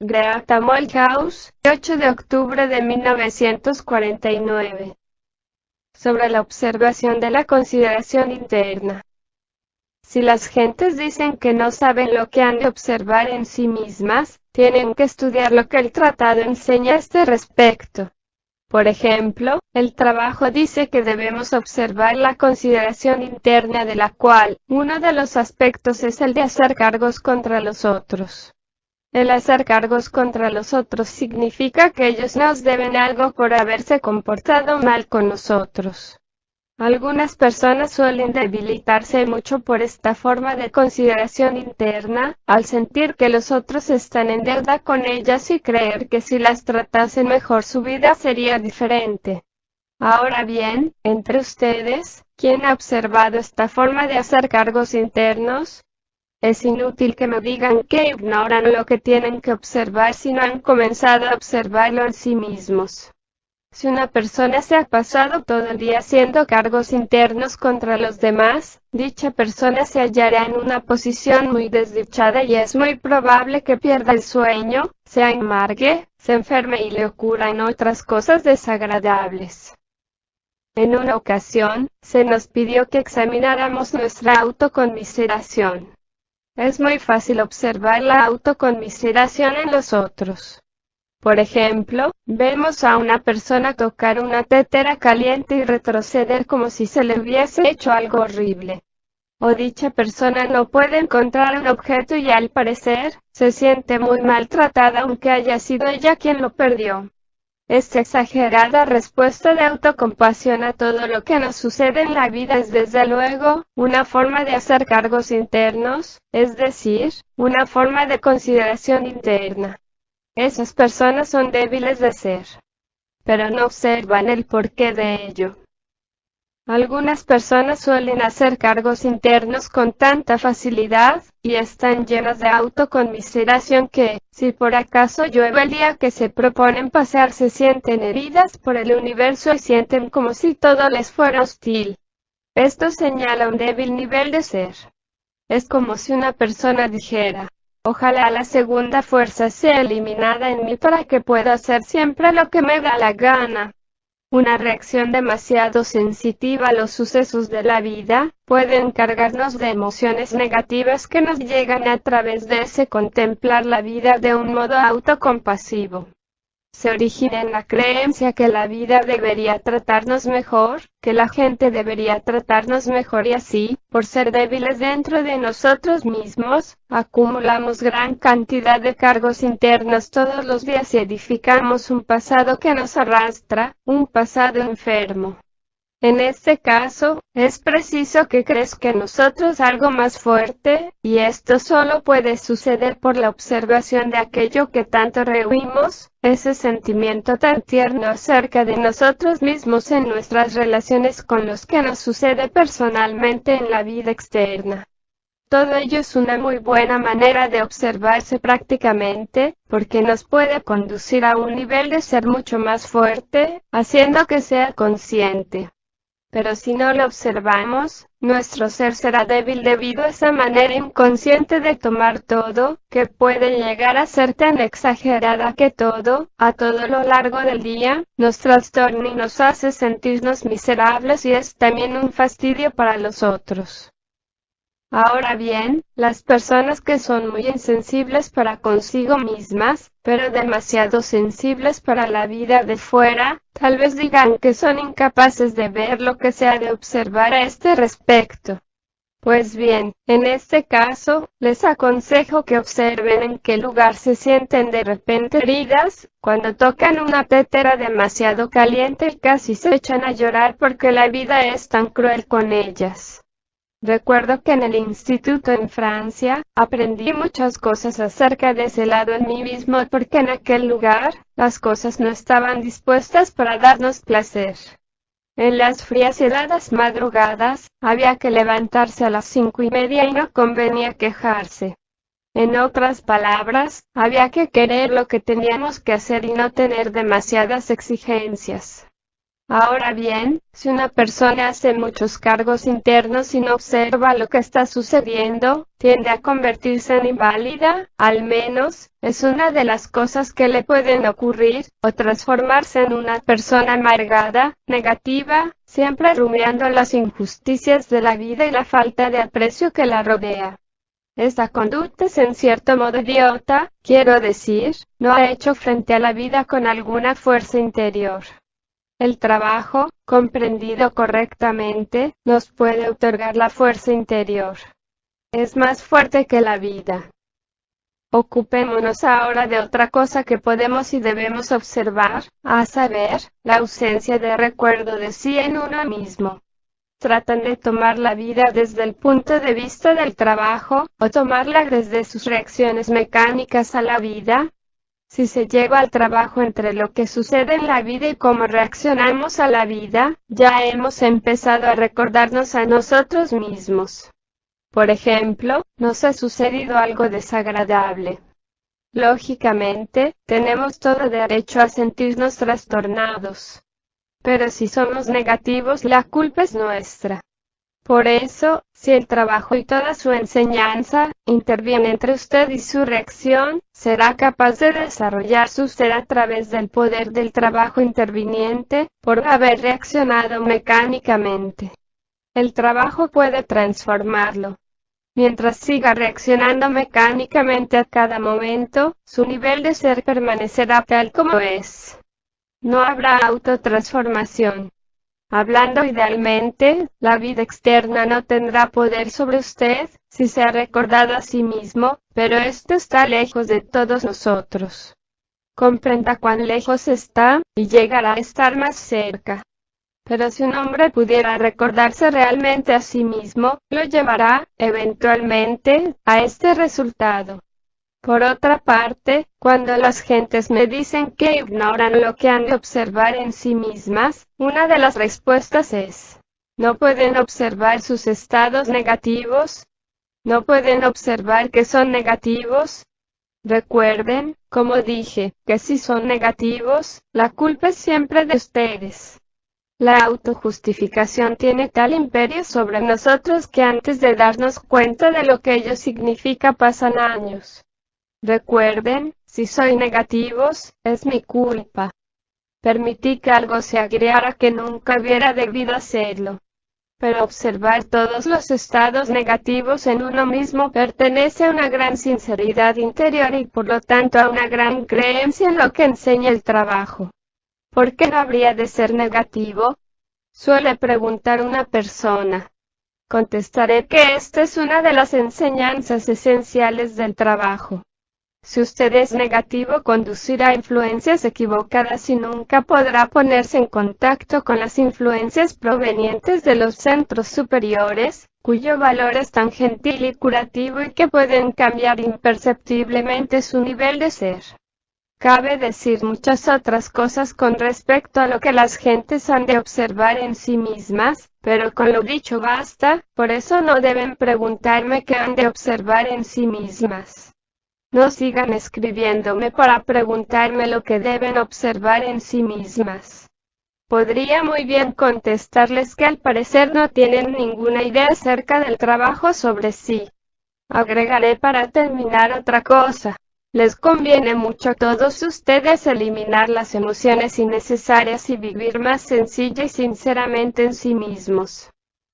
Great Molthaus, 8 de octubre de 1949. Sobre la observación de la consideración interna. Si las gentes dicen que no saben lo que han de observar en sí mismas, tienen que estudiar lo que el tratado enseña a este respecto. Por ejemplo, el trabajo dice que debemos observar la consideración interna, de la cual uno de los aspectos es el de hacer cargos contra los otros. El hacer cargos contra los otros significa que ellos nos deben algo por haberse comportado mal con nosotros. Algunas personas suelen debilitarse mucho por esta forma de consideración interna, al sentir que los otros están en deuda con ellas y creer que si las tratasen mejor su vida sería diferente. Ahora bien, entre ustedes, ¿quién ha observado esta forma de hacer cargos internos? Es inútil que me digan que ignoran lo que tienen que observar si no han comenzado a observarlo en sí mismos. Si una persona se ha pasado todo el día haciendo cargos internos contra los demás, dicha persona se hallará en una posición muy desdichada y es muy probable que pierda el sueño, se amargue, se enferme y le ocurran otras cosas desagradables. En una ocasión, se nos pidió que examináramos nuestra autoconmiseración. Es muy fácil observar la autoconmiseración en los otros. Por ejemplo, vemos a una persona tocar una tetera caliente y retroceder como si se le hubiese hecho algo horrible. O dicha persona no puede encontrar un objeto y al parecer, se siente muy maltratada aunque haya sido ella quien lo perdió. Esta exagerada respuesta de autocompasión a todo lo que nos sucede en la vida es desde luego una forma de hacer cargos internos, es decir, una forma de consideración interna. Esas personas son débiles de ser, pero no observan el porqué de ello. Algunas personas suelen hacer cargos internos con tanta facilidad, y están llenas de autoconmiseración que, si por acaso llueve el día que se proponen pasar, se sienten heridas por el universo y sienten como si todo les fuera hostil. Esto señala un débil nivel de ser. Es como si una persona dijera: ojalá la segunda fuerza sea eliminada en mí para que pueda hacer siempre lo que me da la gana. Una reacción demasiado sensitiva a los sucesos de la vida puede encargarnos de emociones negativas que nos llegan a través de ese contemplar la vida de un modo autocompasivo. Se origina en la creencia que la vida debería tratarnos mejor, que la gente debería tratarnos mejor y así, por ser débiles dentro de nosotros mismos, acumulamos gran cantidad de cargos internos todos los días y edificamos un pasado que nos arrastra, un pasado enfermo. En este caso, es preciso que crezca en nosotros algo más fuerte, y esto solo puede suceder por la observación de aquello que tanto rehuimos, ese sentimiento tan tierno acerca de nosotros mismos en nuestras relaciones con los que nos sucede personalmente en la vida externa. Todo ello es una muy buena manera de observarse prácticamente, porque nos puede conducir a un nivel de ser mucho más fuerte, haciendo que sea consciente. Pero si no lo observamos, nuestro ser será débil debido a esa manera inconsciente de tomar todo, que puede llegar a ser tan exagerada que todo, a todo lo largo del día, nos trastorna y nos hace sentirnos miserables y es también un fastidio para los otros. Ahora bien, las personas que son muy insensibles para consigo mismas, pero demasiado sensibles para la vida de fuera, tal vez digan que son incapaces de ver lo que se ha de observar a este respecto. Pues bien, en este caso, les aconsejo que observen en qué lugar se sienten de repente heridas, cuando tocan una tetera demasiado caliente y casi se echan a llorar porque la vida es tan cruel con ellas. Recuerdo que en el instituto en Francia, aprendí muchas cosas acerca de ese lado en mí mismo porque en aquel lugar, las cosas no estaban dispuestas para darnos placer. En las frías y heladas madrugadas, había que levantarse a las 5:30 y no convenía quejarse. En otras palabras, había que querer lo que teníamos que hacer y no tener demasiadas exigencias. Ahora bien, si una persona hace muchos cargos internos y no observa lo que está sucediendo, tiende a convertirse en inválida, al menos, es una de las cosas que le pueden ocurrir, o transformarse en una persona amargada, negativa, siempre rumiando las injusticias de la vida y la falta de aprecio que la rodea. Esta conducta es en cierto modo idiota, quiero decir, no ha hecho frente a la vida con alguna fuerza interior. El trabajo, comprendido correctamente, nos puede otorgar la fuerza interior. Es más fuerte que la vida. Ocupémonos ahora de otra cosa que podemos y debemos observar, a saber, la ausencia de recuerdo de sí en uno mismo. Tratan de tomar la vida desde el punto de vista del trabajo, o tomarla desde sus reacciones mecánicas a la vida. Si se lleva al trabajo entre lo que sucede en la vida y cómo reaccionamos a la vida, ya hemos empezado a recordarnos a nosotros mismos. Por ejemplo, nos ha sucedido algo desagradable. Lógicamente, tenemos todo derecho a sentirnos trastornados. Pero si somos negativos, la culpa es nuestra. Por eso, si el trabajo y toda su enseñanza interviene entre usted y su reacción, será capaz de desarrollar su ser a través del poder del trabajo interviniente, por haber reaccionado mecánicamente. El trabajo puede transformarlo. Mientras siga reaccionando mecánicamente a cada momento, su nivel de ser permanecerá tal como es. No habrá autotransformación. Hablando idealmente, la vida externa no tendrá poder sobre usted, si se ha recordado a sí mismo, pero esto está lejos de todos nosotros. Comprenda cuán lejos está, y llegará a estar más cerca. Pero si un hombre pudiera recordarse realmente a sí mismo, lo llevará, eventualmente, a este resultado. Por otra parte, cuando las gentes me dicen que ignoran lo que han de observar en sí mismas, una de las respuestas es: ¿no pueden observar sus estados negativos? ¿No pueden observar que son negativos? Recuerden, como dije, que si son negativos, la culpa es siempre de ustedes. La autojustificación tiene tal imperio sobre nosotros que antes de darnos cuenta de lo que ello significa pasan años. Recuerden, si soy negativos, es mi culpa. Permití que algo se agregara que nunca hubiera debido hacerlo. Pero observar todos los estados negativos en uno mismo pertenece a una gran sinceridad interior y por lo tanto a una gran creencia en lo que enseña el trabajo. ¿Por qué no habría de ser negativo?, suele preguntar una persona. Contestaré que esta es una de las enseñanzas esenciales del trabajo. Si usted es negativo, conducirá a influencias equivocadas y nunca podrá ponerse en contacto con las influencias provenientes de los centros superiores, cuyo valor es tan gentil y curativo y que pueden cambiar imperceptiblemente su nivel de ser. Cabe decir muchas otras cosas con respecto a lo que las gentes han de observar en sí mismas, pero con lo dicho basta, por eso no deben preguntarme qué han de observar en sí mismas. No sigan escribiéndome para preguntarme lo que deben observar en sí mismas. Podría muy bien contestarles que al parecer no tienen ninguna idea acerca del trabajo sobre sí. Agregaré para terminar otra cosa. Les conviene mucho a todos ustedes eliminar las emociones innecesarias y vivir más sencilla y sinceramente en sí mismos.